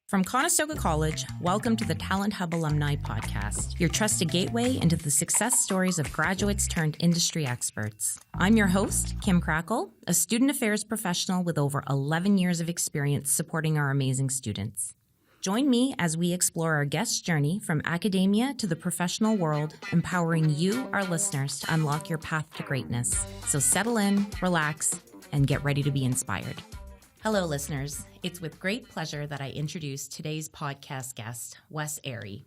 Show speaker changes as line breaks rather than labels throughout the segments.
From Conestoga College, welcome to the Talent Hub Alumni Podcast, your trusted gateway into the success stories of graduates turned industry experts. I'm your host, Kim Crackle, a student affairs professional with over 11 years of experience supporting our amazing students. Join me as we explore our guest's journey from academia to the professional world, empowering you, our listeners, to unlock your path to greatness. So settle in, relax, and get ready to be inspired. Hello, listeners. It's with great pleasure that I introduce today's podcast guest, Wes Errey.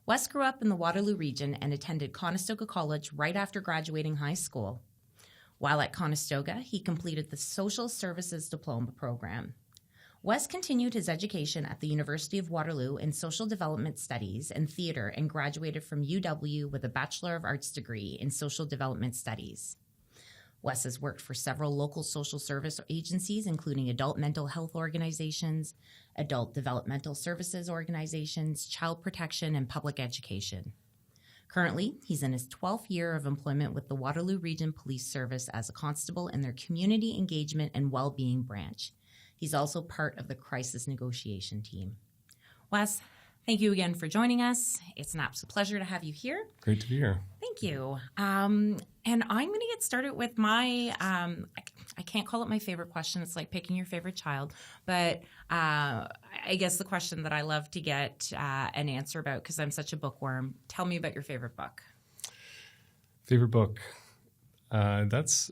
Wes grew up in the Waterloo region and attended Conestoga College right after graduating high school. While at Conestoga, he completed the Social Services Diploma program. Wes continued his education at the University of Waterloo in Social Development Studies and Theatre and graduated from UW with a Bachelor of Arts degree in Social Development Studies. Wes has worked for several local social service agencies, including adult mental health organizations, adult developmental services organizations, child protection, and public education. Currently, he's in his 12th year of employment with the Waterloo Regional Police Service as a constable in their community engagement and Wellbeing branch. He's also part of the crisis negotiation team. Wes, thank you again for joining us. It's an absolute pleasure to have you here.
Great to be here.
Thank you. And I'm going to get started with my, I can't call it my favorite question. It's like picking your favorite child. But I guess the question that I love to get an answer about, because I'm such a bookworm, tell me about your favorite book.
Favorite book? That's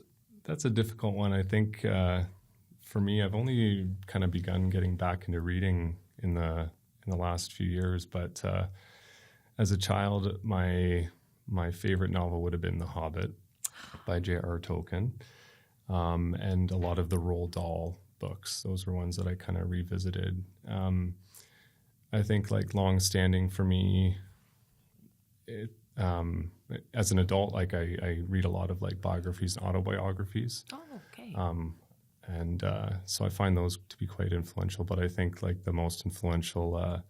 a difficult one. I think for me, I've only kind of begun getting back into reading in the last few years. But as a child, my favorite novel would have been The Hobbit by J.R.R. Tolkien, and a lot of the Roald Dahl books. Those were ones that I kind of revisited. I think like long-standing for me, as an adult, like I read a lot of like biographies and autobiographies.
Oh, okay.
So I find those to be quite influential. But I think like the most influential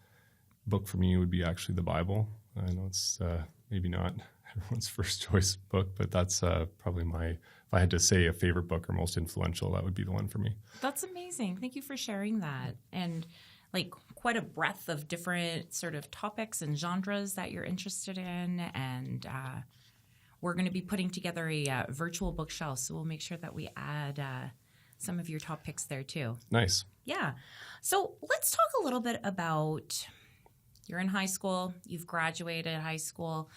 book for me would be actually the Bible. I know it's maybe not everyone's first choice book, but that's probably if I had to say a favorite book or most influential, that would be the one for me.
That's amazing. Thank you for sharing that. And like quite a breadth of different sort of topics and genres that you're interested in. And we're going to be putting together a virtual bookshelf, so we'll make sure that we add some of your top picks there too.
Nice.
Yeah. So let's talk a little bit about, you're in high school, you've graduated high school.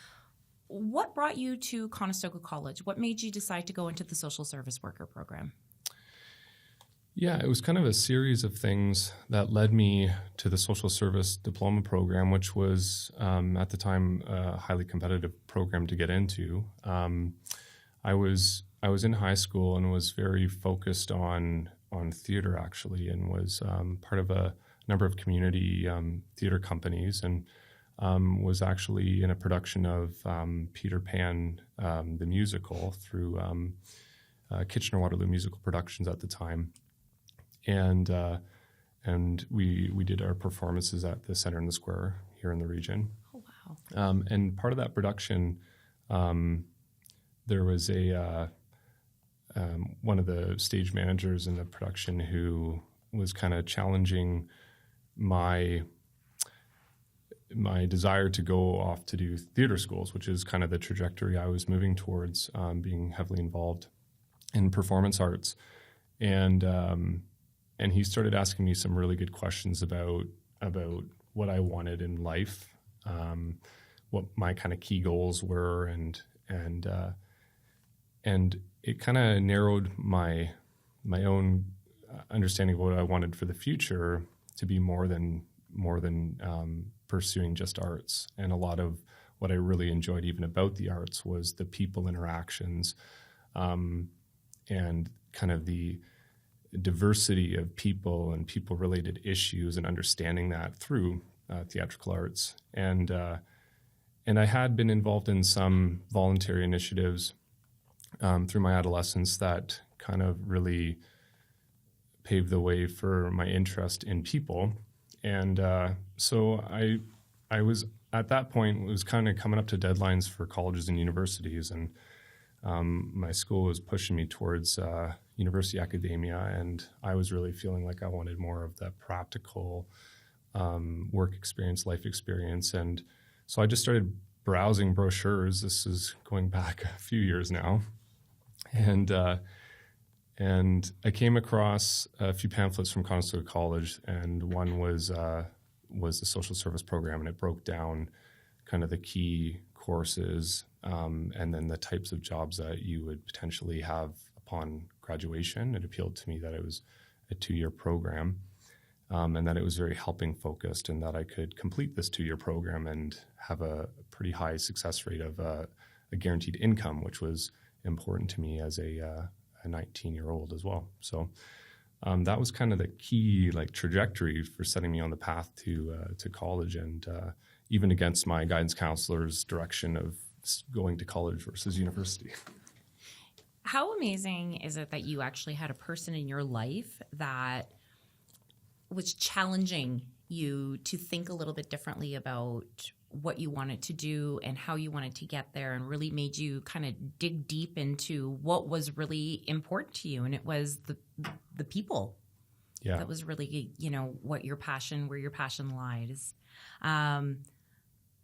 What brought you to Conestoga College? What made you decide to go into the social service worker program?
Yeah, it was kind of a series of things that led me to the social service diploma program, which was at the time a highly competitive program to get into. I was in high school and was very focused on theater actually, and was part of a number of community theater companies, and was actually in a production of Peter Pan, the musical, through Kitchener-Waterloo Musical Productions at the time. And we did our performances at the Centre in the Square here in the region.
Oh, wow.
And part of that production, there was one of the stage managers in the production who was kind of challenging my desire to go off to do theater schools, which is kind of the trajectory I was moving towards, being heavily involved in performance arts. And he started asking me some really good questions about what I wanted in life, what my kind of key goals were, and it kind of narrowed my own understanding of what I wanted for the future to be more than pursuing just arts. And a lot of what I really enjoyed even about the arts was the people interactions, and kind of the diversity of people and people-related issues, and understanding that through theatrical arts. And I had been involved in some voluntary initiatives through my adolescence that kind of really paved the way for my interest in people. And so I was, at that point, was kind of coming up to deadlines for colleges and universities, and my school was pushing me towards university academia, and I was really feeling like I wanted more of the practical work experience, life experience. And so I just started browsing brochures. This is going back a few years now. And I came across a few pamphlets from Conestoga College, and one was the social service program, and it broke down kind of the key courses and then the types of jobs that you would potentially have upon graduation. It appealed to me that it was a 2-year program and that it was very helping focused, and that I could complete this 2-year program and have a pretty high success rate of a guaranteed income, which was important to me as a 19-year-old as well. So that was kind of the key trajectory for setting me on the path to college, and even against my guidance counselor's direction of going to college versus university.
How amazing is it that you actually had a person in your life that was challenging you to think a little bit differently about what you wanted to do and how you wanted to get there, and really made you kind of dig deep into what was really important to you, and it was the people. Yeah, that was really where your passion lies.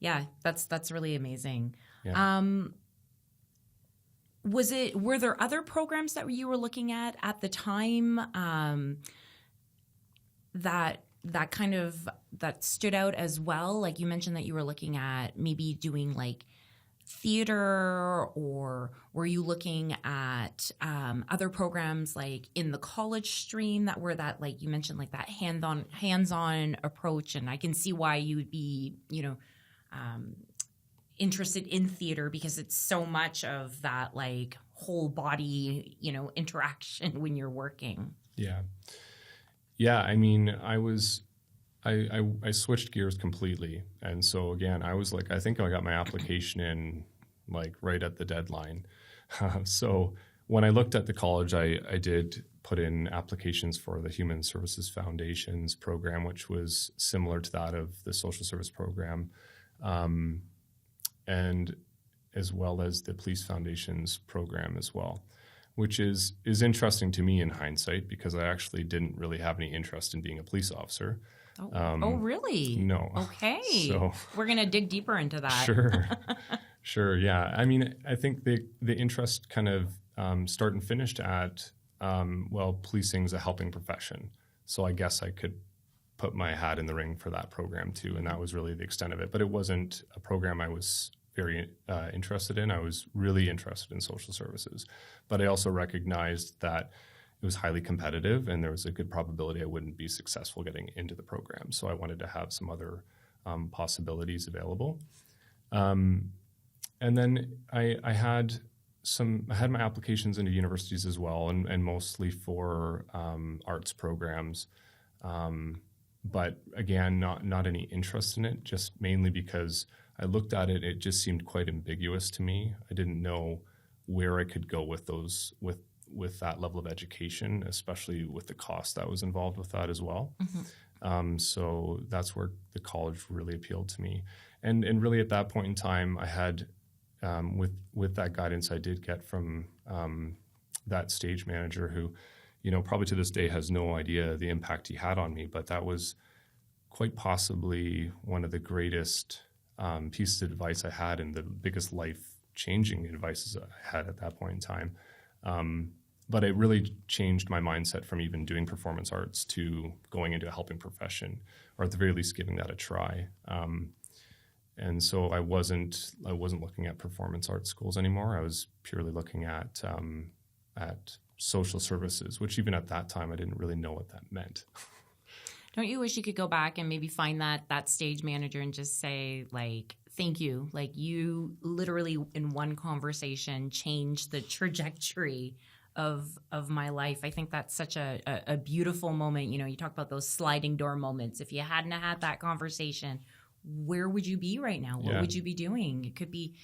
Yeah, that's really amazing. Yeah. Were there other programs that you were looking at the time that stood out as well? Like you mentioned that you were looking at maybe doing like theater, or were you looking at other programs like in the college stream that were that, like you mentioned, like that hands-on approach? And I can see why you would be, interested in theater, because it's so much of that like whole body, interaction when you're working. Yeah.
Yeah. I mean, I switched gears completely. And so again, I was like, I think I got my application in like right at the deadline. So when I looked at the college, I did put in applications for the Human Services Foundation's program, which was similar to that of the social service program. And as well as the Police Foundation's program as well, which is interesting to me in hindsight, because I actually didn't really have any interest in being a police officer.
Oh, really?
No.
Okay. So we're going to dig deeper into that.
Sure. Yeah. I mean, I think the interest kind of start and finished at, policing is a helping profession. So I guess I could put my hat in the ring for that program too. And that was really the extent of it. But it wasn't a program I was very interested in. I was really interested in social services. But I also recognized that it was highly competitive, and there was a good probability I wouldn't be successful getting into the program. So I wanted to have some other possibilities available. And then I had my applications into universities as well, and mostly for arts programs. But again, not any interest in it, just mainly because I looked at it, it just seemed quite ambiguous to me. I didn't know where I could go with those, with that level of education, especially with the cost that was involved with that as well. Mm-hmm. So that's where the college really appealed to me. And really at that point in time, I had, with that guidance I did get from that stage manager who, probably to this day has no idea the impact he had on me, but that was quite possibly one of the greatest pieces of advice I had, and the biggest life-changing advices I had at that point in time. But it really changed my mindset from even doing performance arts to going into a helping profession, or at the very least giving that a try. And so I wasn't looking at performance arts schools anymore. I was purely looking at social services, which even at that time I didn't really know what that meant.
Don't you wish you could go back and maybe find that stage manager and just say, like, thank you. Like, you literally in one conversation changed the trajectory of my life. I think that's such a beautiful moment. You talk about those sliding door moments. If you hadn't had that conversation, where would you be right now? What would you be doing? It could be,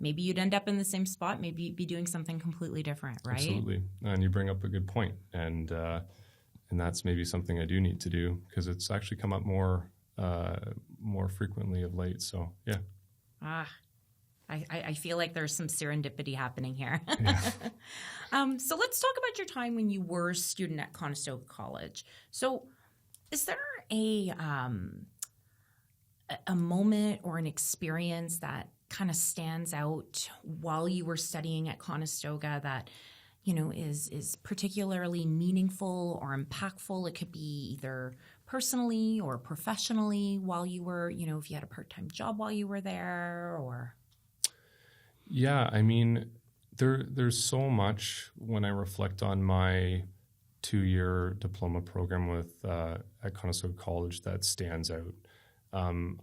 maybe you'd end up in the same spot. Maybe you'd be doing something completely different, right?
Absolutely. And you bring up a good point. And that's maybe something I do need to do, because it's actually come up more frequently of late. So, yeah.
I feel like there's some serendipity happening here. Yeah. So let's talk about your time when you were a student at Conestoga College. So Is there a moment or an experience that kind of stands out while you were studying at Conestoga that, you know, is particularly meaningful or impactful? It could be either personally or professionally while you were, you know, if you had a part-time job while you were there, or...
Yeah, I mean, there's so much when I reflect on my 2-year diploma program with at Conestoga College that stands out.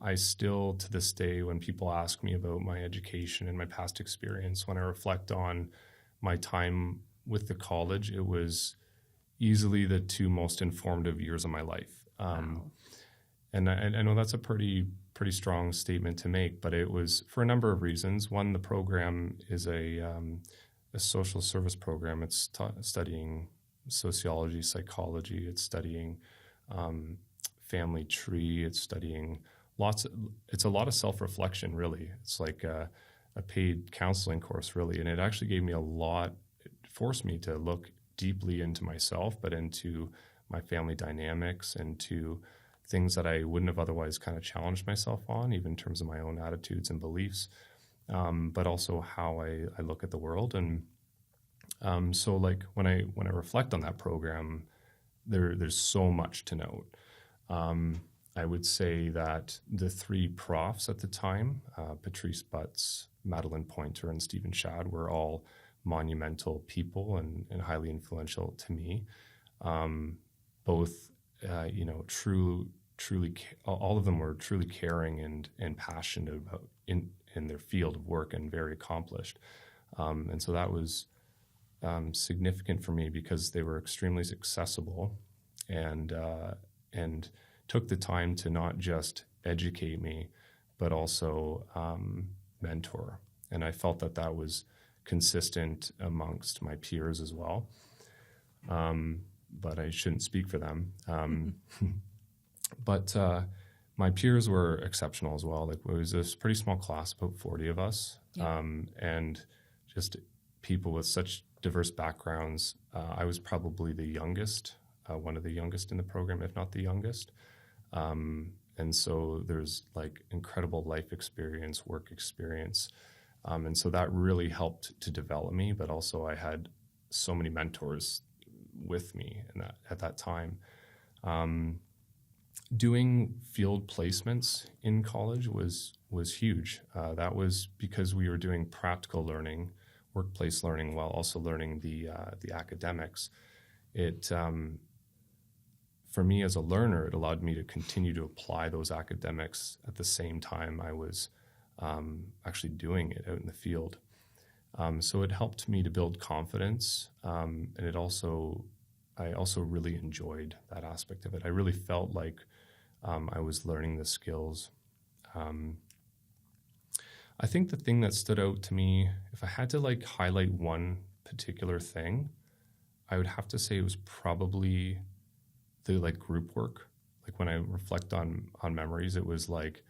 I still, to this day, when people ask me about my education and my past experience, when I reflect on my time with the college, it was easily the 2 most informative years of my life.
Wow.
And I know that's a pretty strong statement to make, but it was for a number of reasons. One, the program is a social service program. It's studying sociology, psychology. It's studying family tree. It's studying it's a lot of self-reflection, really. It's like a paid counseling course, really. And it actually gave me it forced me to look deeply into myself, but into my family dynamics and to things that I wouldn't have otherwise kind of challenged myself on, even in terms of my own attitudes and beliefs, but also how I look at the world. And so like when I reflect on that program, there's so much to note. I would say that the 3 profs at the time, Patrice Butts, Madeline Pointer, and Stephen Shad, were all monumental people and highly influential to me. Both, truly, all of them were truly caring and passionate about in their field of work and very accomplished. And so that was significant for me because they were extremely accessible and took the time to not just educate me, but also mentor. And I felt that was consistent amongst my peers as well. But I shouldn't speak for them. But my peers were exceptional as well. Like, it was a pretty small class, about 40 of us, and just people with such diverse backgrounds. I was probably the youngest, one of the youngest in the program, if not the youngest. And so there's like incredible life experience, work experience. And so that really helped to develop me, but also I had so many mentors with me at that time. Doing field placements in college was huge. That was because we were doing practical learning, workplace learning, while also learning the academics. It for me as a learner, it allowed me to continue to apply those academics at the same time I was actually doing it out in the field. So it helped me to build confidence, and I also really enjoyed that aspect of it. I really felt like I was learning the skills. I think the thing that stood out to me, if I had to like highlight one particular thing, I would have to say it was probably the like group work. Like when I reflect on memories, it was like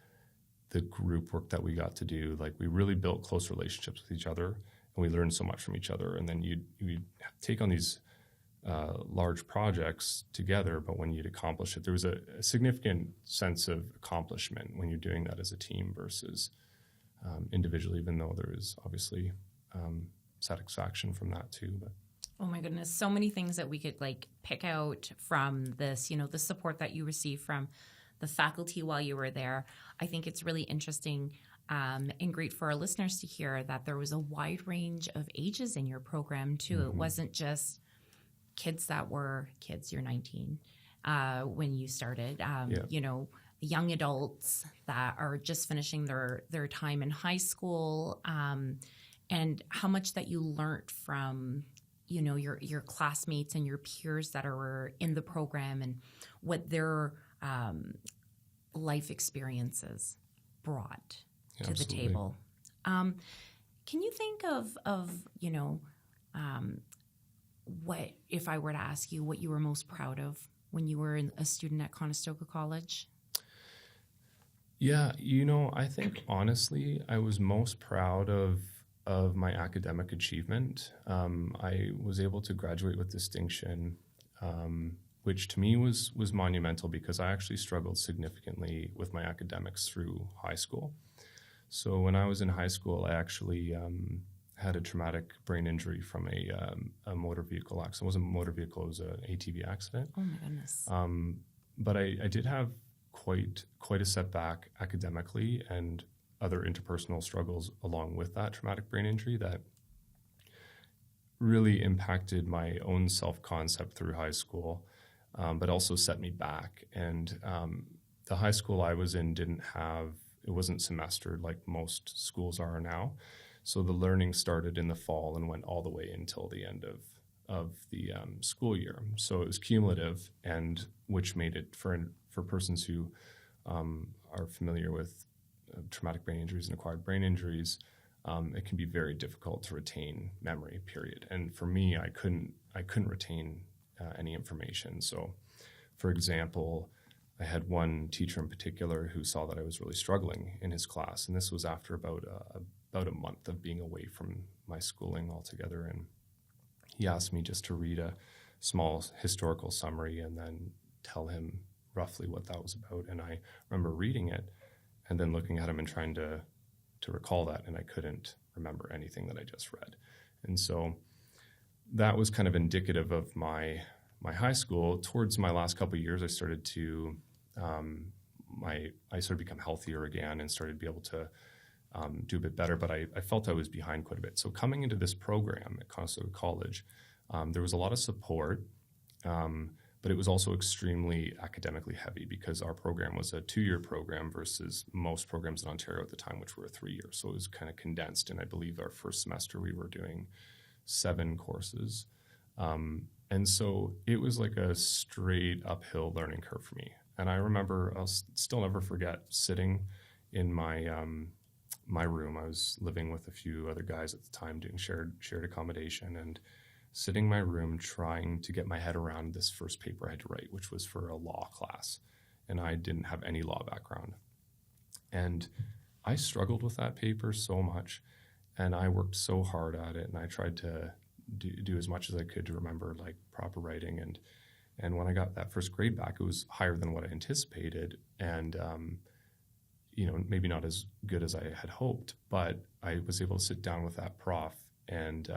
the group work that we got to do. Like we really built close relationships with each other, and we learned so much from each other. And then you'd take on these large projects together, but when you'd accomplish it, there was a significant sense of accomplishment when you're doing that as a team versus individually, even though there is obviously satisfaction from that too. But
oh my goodness, so many things that we could like pick out from this, you know, the support that you received from the faculty while you were there. I think it's really interesting and great for our listeners to hear that there was a wide range of ages in your program too. Mm-hmm. It wasn't just kids that were kids, you're 19 when you started, you know, young adults that are just finishing their time in high school, and how much that you learned from, you know, your classmates and your peers that are in the program and what their life experiences brought to the table. Can you think of you know, what, if I were to ask you what you were most proud of when you were a student at Conestoga College?
Yeah, you know, I think honestly, I was most proud of my academic achievement. I was able to graduate with distinction which to me was monumental because I actually struggled significantly with my academics through high school. So when I was in high school, I actually had a traumatic brain injury from a motor vehicle accident. It wasn't a motor vehicle, it was an ATV accident.
Oh my goodness.
But I did have quite a setback academically and other interpersonal struggles along with that traumatic brain injury that really impacted my own self-concept through high school, but also set me back. And the high school I was in it wasn't semestered like most schools are now. So the learning started in the fall and went all the way until the end of the school year. So it was cumulative, and which made it for persons who are familiar with traumatic brain injuries and acquired brain injuries, it can be very difficult to retain memory, period. And for me, I couldn't retain any information. So, for example, I had one teacher in particular who saw that I was really struggling in his class, and this was after about a month of being away from my schooling altogether. And he asked me just to read a small historical summary and then tell him roughly what that was about. And I remember reading it and then looking at him and trying to recall that, and I couldn't remember anything that I just read. And so that was kind of indicative of my high school. Towards my last couple of years, I started to become healthier again and started to be able to do a bit better, but I felt I was behind quite a bit. So coming into this program at Conestoga College, there was a lot of support, but it was also extremely academically heavy because our program was a 2-year program versus most programs in Ontario at the time, which were 3 years. So it was kind of condensed, and I believe our first semester we were doing 7 courses. And so it was like a straight uphill learning curve for me. And I remember, I'll still never forget, sitting in my my room. I was living with a few other guys at the time doing shared accommodation, and sitting in my room trying to get my head around this first paper I had to write, which was for a law class. And I didn't have any law background. And I struggled with that paper so much, and I worked so hard at it, and I tried to do as much as I could to remember like proper writing. And when I got that first grade back, it was higher than what I anticipated. And maybe not as good as I had hoped, but I was able to sit down with that prof, and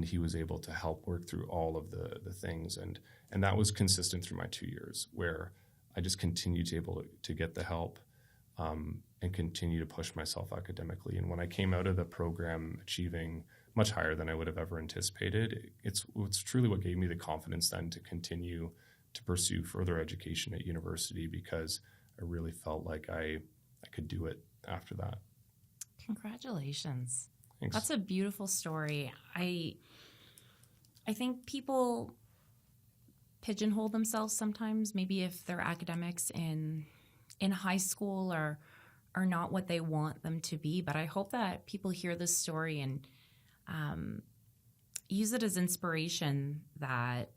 he was able to help work through all of the things. And that was consistent through my 2 years, where I just continued to able to get the help and continue to push myself academically. And when I came out of the program achieving much higher than I would have ever anticipated, it's truly what gave me the confidence then to continue to pursue further education at university, because I really felt like I could do it after that.
Congratulations.
Thanks.
That's a beautiful story. I think people pigeonhole themselves sometimes, maybe if their academics in high school are not what they want them to be. But I hope that people hear this story and use it as inspiration that,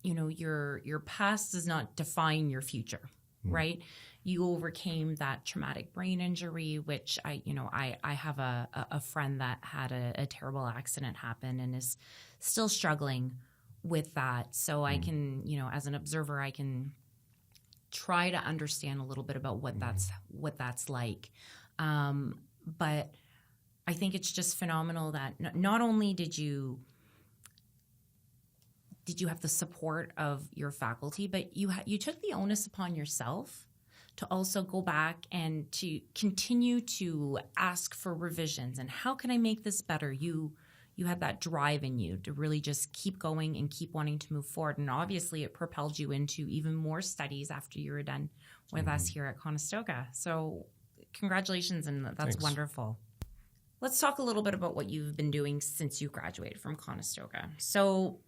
your past does not define your future. Right? You overcame that traumatic brain injury, which I have a friend that had a terrible accident happen and is still struggling with that. So I can, as an observer, I can try to understand a little bit about what that's like. But I think it's just phenomenal that not only did you have the support of your faculty, but you took the onus upon yourself to also go back and to continue to ask for revisions and how can I make this better? You had that drive in you to really just keep going and keep wanting to move forward. And obviously it propelled you into even more studies after you were done with us here at Conestoga. So congratulations, and that's
Thanks.
Wonderful. Let's talk a little bit about what you've been doing since you graduated from Conestoga. So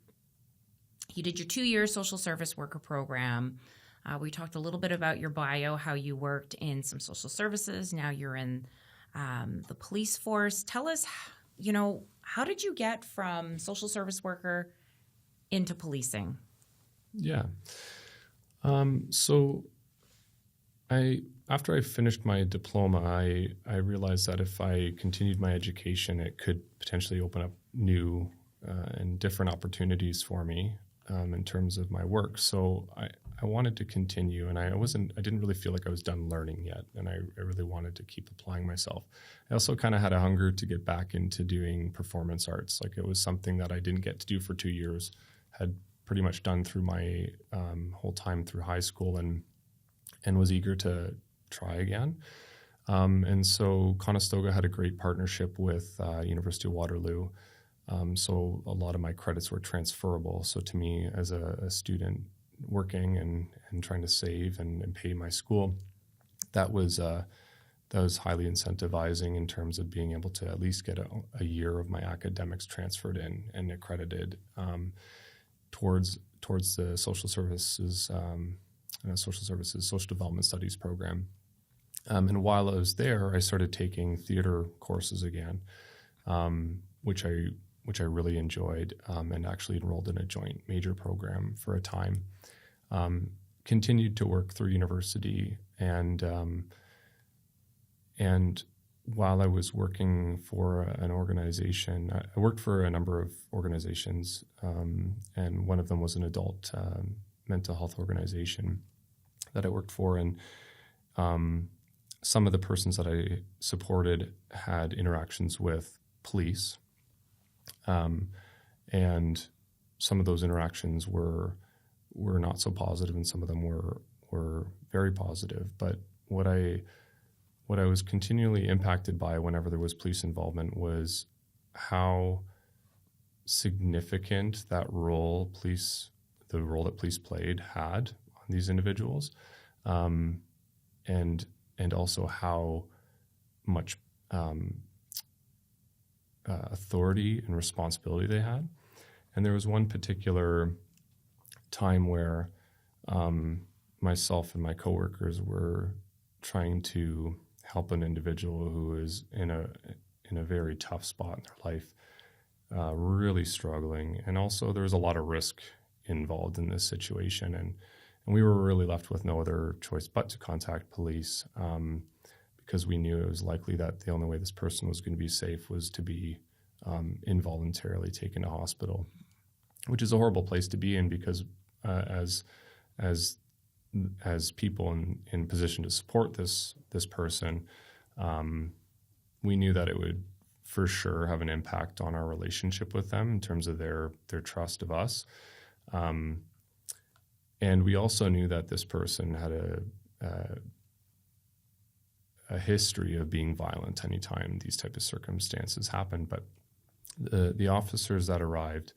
you did your 2-year social service worker program. We talked a little bit about your bio, how you worked in some social services. Now you're in the police force. Tell us, how did you get from social service worker into policing?
Yeah. So after I finished my diploma, I realized that if I continued my education, it could potentially open up new and different opportunities for me. in terms of my work. So I wanted to continue, and I didn't really feel like I was done learning yet, and I really wanted to keep applying myself. I also kind of had a hunger to get back into doing performance arts. Like, it was something that I didn't get to do for 2 years, had pretty much done through my whole time through high school, and was eager to try again. And so Conestoga had a great partnership with University of Waterloo. So a lot of my credits were transferable. So to me, as a student working and trying to save and pay my school, that was highly incentivizing in terms of being able to at least get a year of my academics transferred in and accredited towards the social services, social development studies program. And while I was there, I started taking theater courses again, which I really enjoyed, and actually enrolled in a joint major program for a time. Continued to work through university, and while I was working for an organization, I worked for a number of organizations, and one of them was an adult mental health organization that I worked for, and some of the persons that I supported had interactions with police, and some of those interactions were not so positive, and some of them were very positive. But what I was continually impacted by whenever there was police involvement was how significant the role that police played had on these individuals, and also how much authority and responsibility they had. And there was one particular time where myself and my coworkers were trying to help an individual who was in a very tough spot in their life, really struggling. And also there was a lot of risk involved in this situation. And we were really left with no other choice but to contact police, because we knew it was likely that the only way this person was going to be safe was to be involuntarily taken to hospital, which is a horrible place to be in, because as people in position to support this person, we knew that it would for sure have an impact on our relationship with them in terms of their trust of us. And we also knew that this person had a history of being violent anytime these type of circumstances happened. But the officers that arrived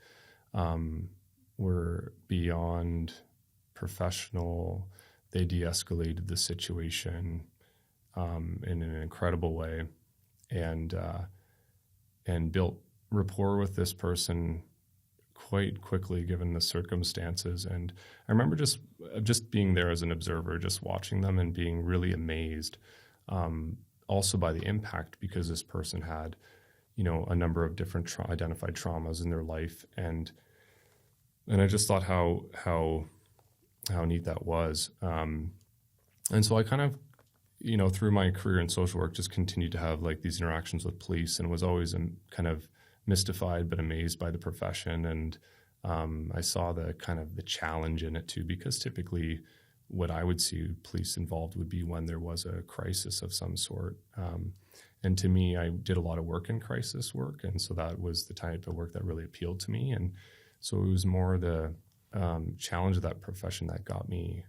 were beyond professional. They de-escalated the situation in an incredible way, and built rapport with this person quite quickly given the circumstances. And I remember just being there as an observer, just watching them and being really amazed, also by the impact, because this person had, a number of different identified traumas in their life, and I just thought how neat that was. And so I kind of, through my career in social work, just continued to have like these interactions with police, and was always kind of mystified but amazed by the profession. And I saw the challenge in it too, because typically what I would see police involved would be when there was a crisis of some sort. And to me, I did a lot of work in crisis work, and so that was the type of work that really appealed to me. And so it was more the challenge of that profession that got me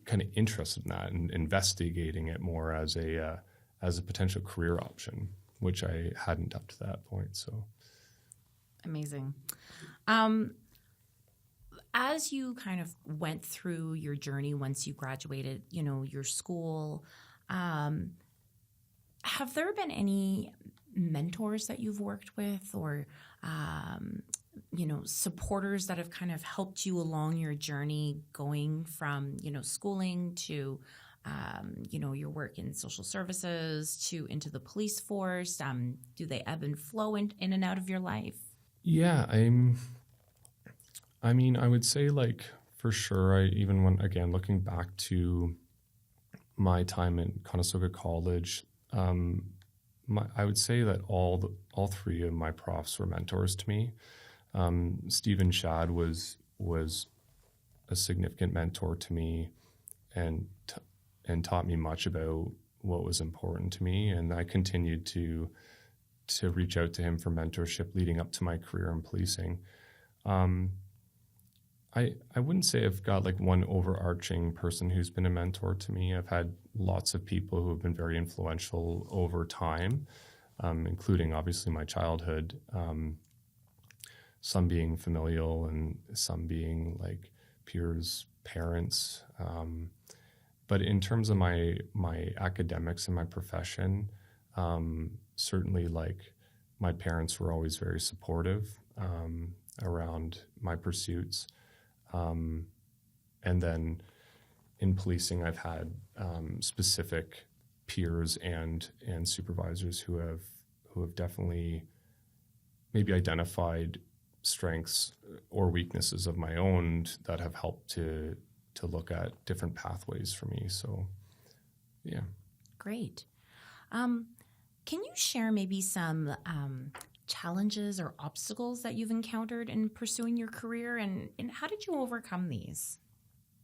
kind of interested in that and investigating it more as a potential career option, which I hadn't up to that point. So
amazing. As you kind of went through your journey once you graduated, your school, have there been any mentors that you've worked with, or supporters that have kind of helped you along your journey going from, schooling to, your work in social services to into the police force? Do they ebb and flow in and out of your life?
Yeah, I would say, like, for sure, even when, again, looking back to my time at Conestoga College, I would say that all three of my profs were mentors to me. Stephen Shad was was a significant mentor to me and taught me much about what was important to me. And I continued to reach out to him for mentorship leading up to my career in policing. I wouldn't say I've got like one overarching person who's been a mentor to me. I've had lots of people who have been very influential over time, including obviously my childhood, some being familial and some being like peers, parents. But in terms of my academics and my profession, certainly like my parents were always very supportive around my pursuits. And then in policing, I've had specific peers and supervisors who have definitely maybe identified strengths or weaknesses of my own that have helped to look at different pathways for me. So, yeah. Great.
Can you share maybe some challenges or obstacles that you've encountered in pursuing your career, and how did you overcome these?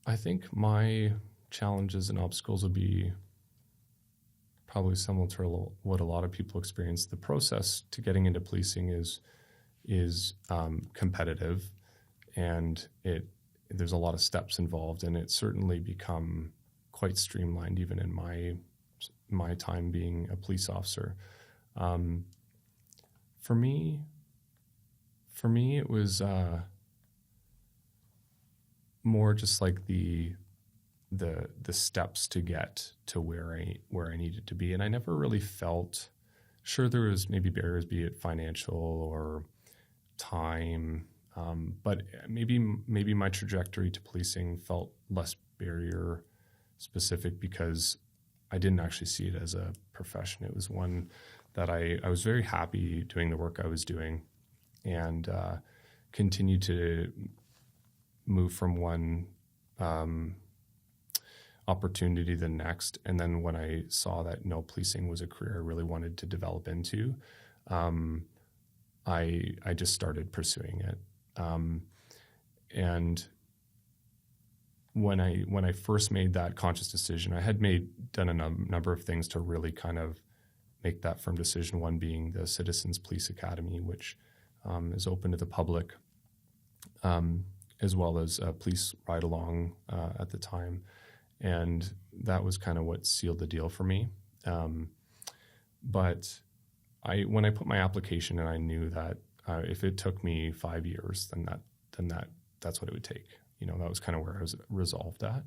I think my challenges and obstacles would be probably similar to what a lot of people experience. The process to getting into policing is competitive, and there's a lot of steps involved, and it's certainly become quite streamlined even in my time being a police officer. For me, it was more just like the steps to get to where I needed to be, and I never really felt sure there was maybe barriers, be it financial or time, but maybe my trajectory to policing felt less barrier specific because I didn't actually see it as a profession. It was one that I was very happy doing the work I was doing, and continued to move from one opportunity to the next. And then when I saw that policing was a career I really wanted to develop into, I just started pursuing it. And when I first made that conscious decision, I had done a number of things to really kind of make that firm decision, one being the Citizens Police Academy, which is open to the public, as well as a police ride-along at the time. And that was kind of what sealed the deal for me. But when I put my application in, I knew that if it took me 5 years, then that's what it would take. That was kind of where I was resolved at.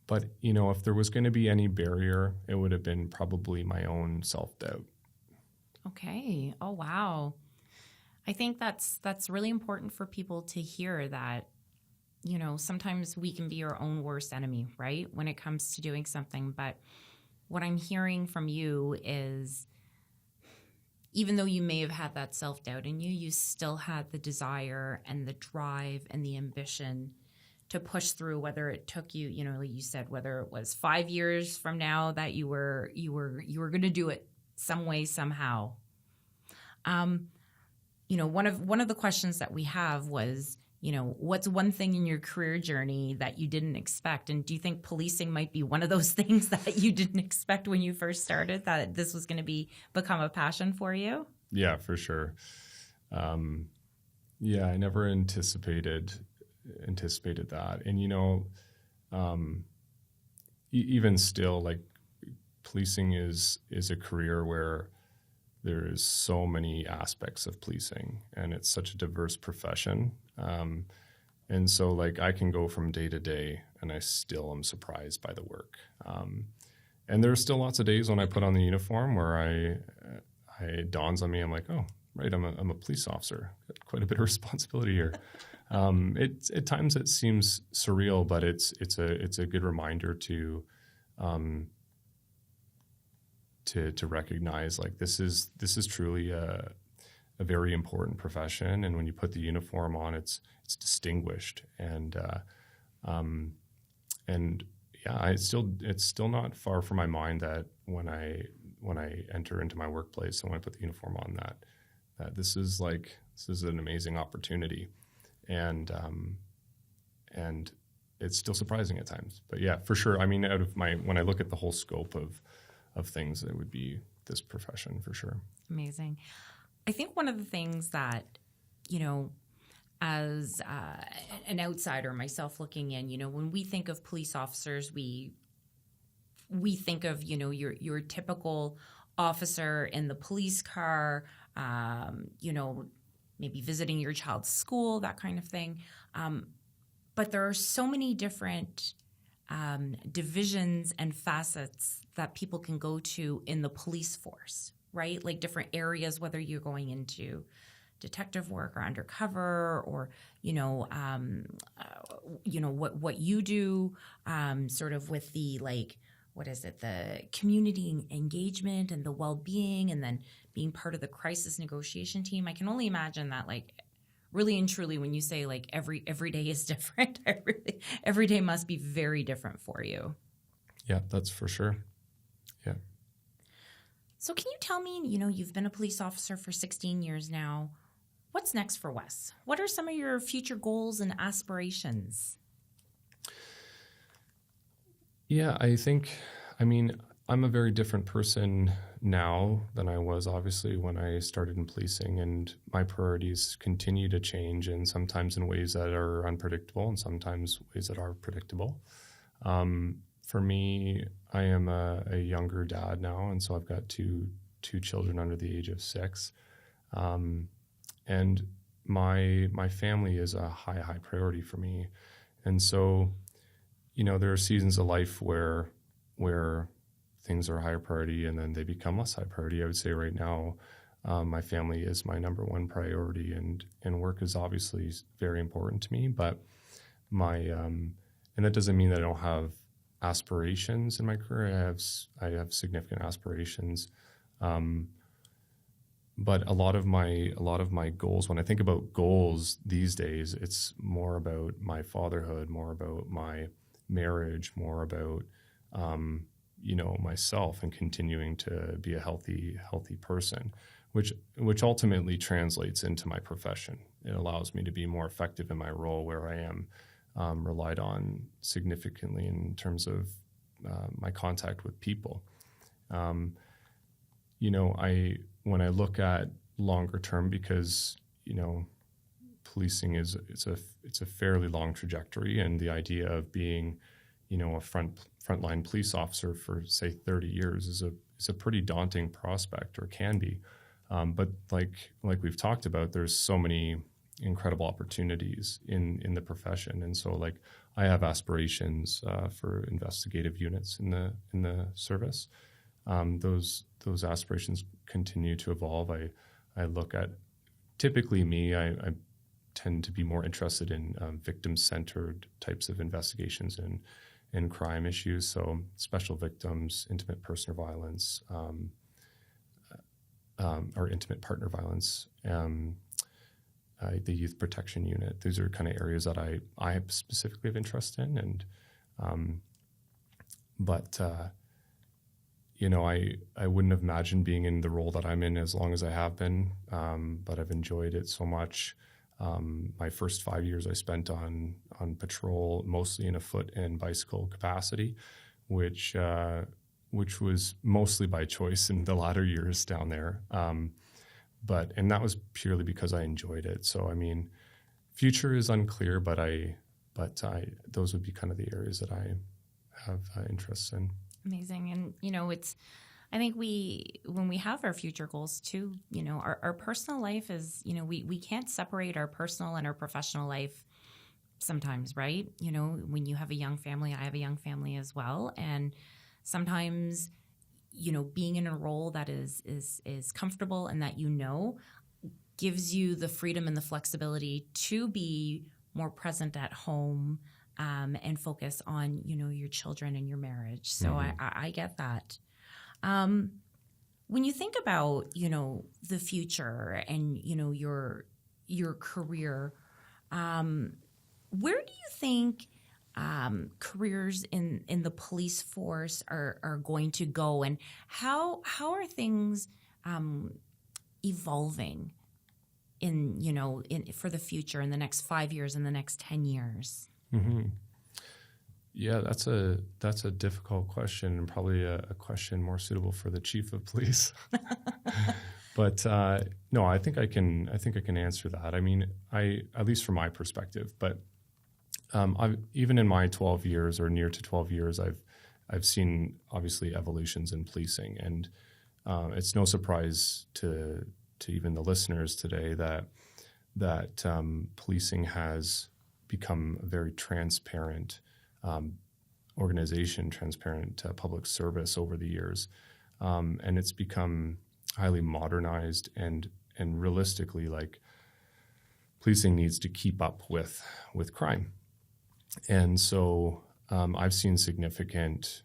But, if there was going to be any barrier, it would have been probably my own self-doubt.
Okay. Oh, wow. I think that's really important for people to hear that, sometimes we can be our own worst enemy, right, when it comes to doing something. But what I'm hearing from you is, even though you may have had that self-doubt in you, you still had the desire and the drive and the ambition to push through, whether it took you, like you said, whether it was 5 years from now that you were going to do it some way, somehow. One of the questions that we have was, what's one thing in your career journey that you didn't expect? And do you think policing might be one of those things that you didn't expect when you first started, that this was going to become a passion for you?
Yeah, for sure. I never anticipated that. And, even still, like, policing is a career where there is so many aspects of policing, and it's such a diverse profession. And so, like, I can go from day to day, and I still am surprised by the work. And there are still lots of days when I put on the uniform where it dawns on me, I'm like, oh, right, I'm a police officer. Got quite a bit of responsibility here. At times it seems surreal, but it's a good reminder to recognize, like, this is truly a very important profession, and when you put the uniform on, it's distinguished, and it's still not far from my mind that when I enter into my workplace and when I put the uniform on, that this is this is an amazing opportunity. And it's still surprising at times. But yeah, for sure. I mean, when I look at the whole scope of things, it would be this profession for sure.
Amazing. I think one of the things that, as an outsider, myself looking in, when we think of police officers, we think of, your typical officer in the police car, maybe visiting your child's school, that kind of thing. But there are so many different divisions and facets that people can go to in the police force, right? Like different areas, whether you're going into detective work or undercover, or what you do, sort of with the the community engagement and the well-being, and then being part of the crisis negotiation team. I can only imagine that, really and truly, when you say every day is different, every day must be very different for you.
Yeah, that's for sure. Yeah.
So can you tell me, you've been a police officer for 16 years now. What's next for Wes? What are some of your future goals and aspirations?
Yeah, I'm a very different person now than I was, obviously, when I started in policing, and my priorities continue to change, and sometimes in ways that are unpredictable and sometimes ways that are predictable. For me, I am a younger dad now, and so I've got two children under the age of 6. And my family is a high priority for me. And so, there are seasons of life where things are a higher priority and then they become less high priority. I would say right now, my family is my number one priority, and work is obviously very important to me, but and that doesn't mean that I don't have aspirations in my career. I have significant aspirations. But a lot of my goals, when I think about goals these days, it's more about my fatherhood, more about my marriage, more about myself and continuing to be a healthy person, which ultimately translates into my profession. It allows me to be more effective in my role, where I am relied on significantly in terms of my contact with people. When I look at longer term, because policing it's a fairly long trajectory, and the idea of being a frontline police officer for say 30 years is a pretty daunting prospect, or can be. But like we've talked about, there's so many incredible opportunities in the profession, and so I have aspirations for investigative units in the service. Those aspirations continue to evolve. I look at, typically I tend to be more interested in victim-centered types of investigations and crime issues. So special victims, intimate personal violence, or intimate partner violence, the youth protection unit. These are kind of areas that I specifically have interest in, and I wouldn't have imagined being in the role that I'm in as long as I have been, but I've enjoyed it so much. My first 5 years I spent on patrol, mostly in a foot and bicycle capacity, which was mostly by choice in the latter years down there. And that was purely because I enjoyed it. So, future is unclear, but those would be kind of the areas that I have interests in.
Amazing. And, I think when we have our future goals too, our personal life is, we can't separate our personal and our professional life sometimes, right? When you have a young family, I have a young family as well. And sometimes, being in a role that is comfortable and that gives you the freedom and the flexibility to be more present at home, and focus on, your children and your marriage. So I get that. When you think about, the future and, your career, where do you think careers in the police force are going to go, and how are things evolving? for the future, in the next 5 years, in the next 10 years?
Mm-hmm. Yeah, that's a difficult question, and probably a question more suitable for the chief of police. But no, I think I can answer that. I mean, at least from my perspective. But even in my 12 years or near to 12 years, I've seen obviously evolutions in policing, and it's no surprise to even the listeners today that policing has become a very transparent organization, transparent public service over the years, and it's become highly modernized, and realistically, like, policing needs to keep up with crime. And so I've seen significant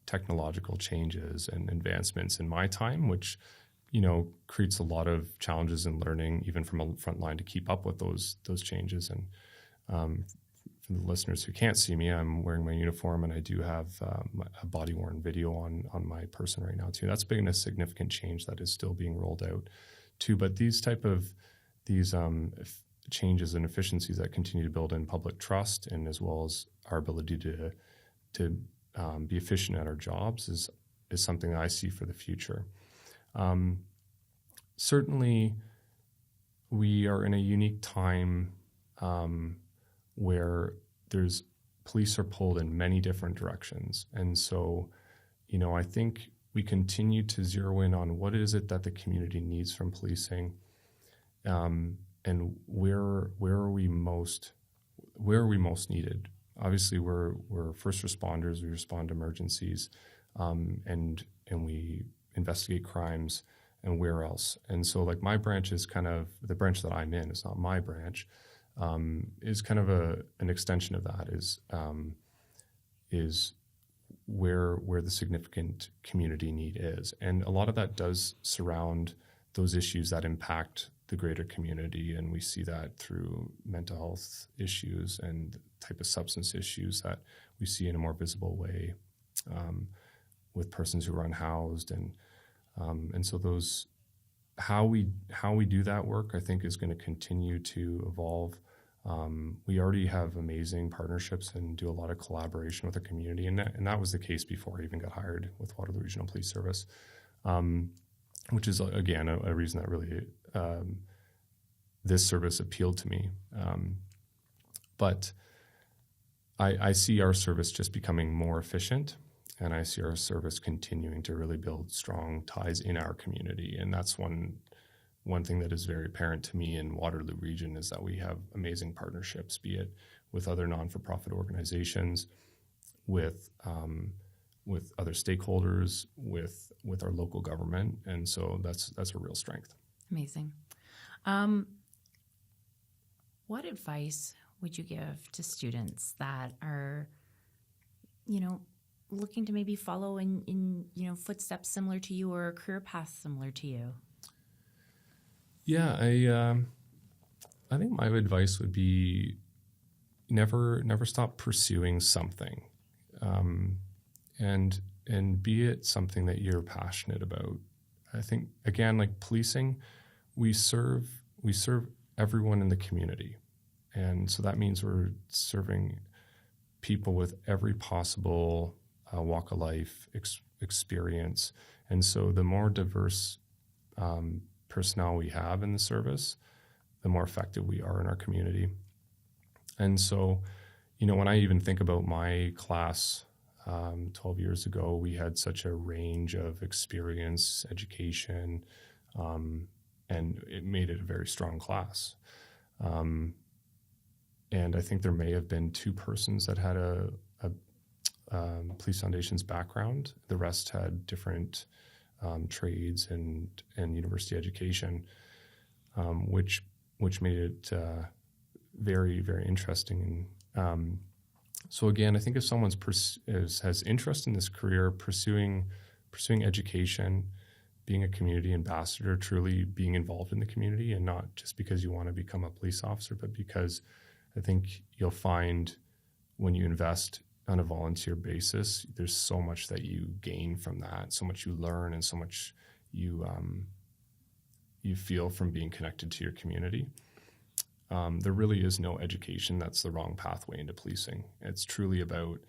technological changes and advancements in my time, which, creates a lot of challenges in learning, even from a front line, to keep up with those changes. And for the listeners who can't see me, I'm wearing my uniform, and I do have a body-worn video on my person right now too. That's been a significant change that is still being rolled out too. But these changes and efficiencies that continue to build in public trust, and as well as our ability to be efficient at our jobs, is something that I see for the future. Certainly, we are in a unique time where police are pulled in many different directions. And so, I think we continue to zero in on what is it that the community needs from policing, and where are we most needed. Obviously, we're first responders. We respond to emergencies, and we investigate crimes, and where else. And so, like, my branch is kind of the branch that I'm in. It's not my branch. Is kind of an extension of that. Is where the significant community need is, and a lot of that does surround those issues that impact the greater community, and we see that through mental health issues and type of substance issues that we see in a more visible way with persons who are unhoused, and so those how we do that work, I think, is going to continue to evolve. We already have amazing partnerships and do a lot of collaboration with the community, and that was the case before I even got hired with Waterloo Regional Police Service, which is, again, a reason that really this service appealed to me. But I see our service just becoming more efficient, and I see our service continuing to really build strong ties in our community, and that's one thing that is very apparent to me in Waterloo Region, is that we have amazing partnerships, be it with other non-for-profit organizations, with other stakeholders, with our local government, and so that's a real strength.
Amazing. What advice would you give to students that are, looking to maybe follow in footsteps similar to you, or a career path similar to you?
Yeah, I think my advice would be never stop pursuing something, and be it something that you're passionate about. I think, again, like policing, we serve everyone in the community, and so that means we're serving people with every possible walk of life experience, and so the more diverse personnel we have in the service, the more effective we are in our community. And so, when I even think about my class 12 years ago, we had such a range of experience, education, and it made it a very strong class. And I think there may have been 2 persons that had a Police Foundation's background. The rest had different trades and university education, which made it very, very interesting. So again, I think if someone has interest in this career, pursuing education, being a community ambassador, truly being involved in the community, and not just because you want to become a police officer, but because I think you'll find when you invest on a volunteer basis, there's so much that you gain from that, so much you learn, and so much you you feel from being connected to your community. There really is no education that's the wrong pathway into policing. It's truly about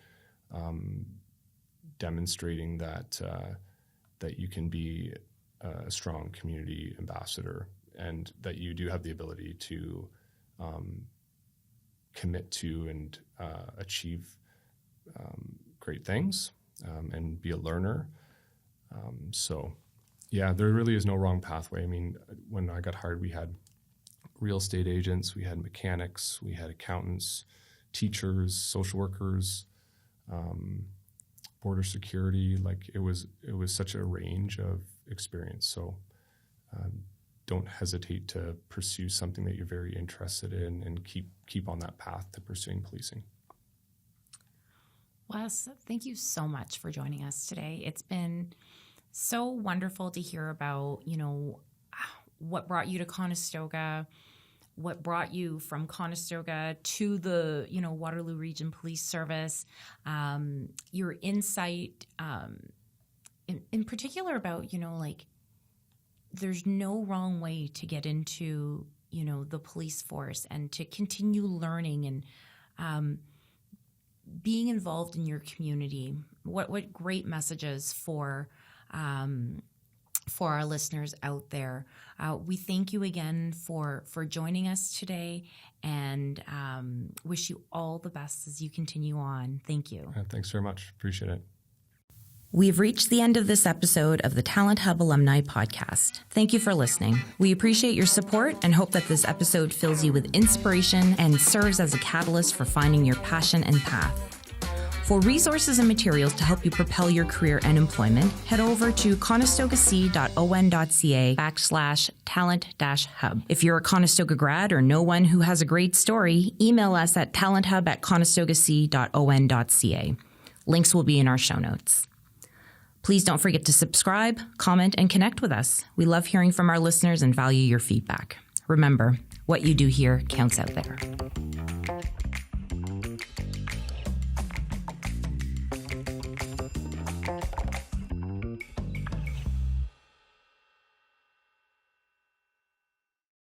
demonstrating that you can be a strong community ambassador, and that you do have the ability to commit to and achieve great things and be a learner. There really is no wrong pathway. I mean, when I got hired, we had real estate agents, we had mechanics, we had accountants, teachers, social workers, border security. Like it was such a range of experience. So don't hesitate to pursue something that you're very interested in, and keep on that path to pursuing policing.
Wes, thank you so much for joining us today. It's been so wonderful to hear about, what brought you to Conestoga, what brought you from Conestoga to the, Waterloo Regional Police Service, your insight in particular about, there's no wrong way to get into, the police force, and to continue learning and being involved in your community. What great messages for our listeners out there. We thank you again for joining us today, and wish you all the best as you continue on. Thank you.
Thanks very much. Appreciate it.
We've reached the end of this episode of the Talent Hub Alumni Podcast. Thank you for listening. We appreciate your support and hope that this episode fills you with inspiration and serves as a catalyst for finding your passion and path. For resources and materials to help you propel your career and employment, head over to conestogac.on.ca/talent-hub. If you're a Conestoga grad or know one who has a great story, email us at talenthub@conestogac.on.ca. Links will be in our show notes. Please don't forget to subscribe, comment, and connect with us. We love hearing from our listeners and value your feedback. Remember, what you do here counts out there.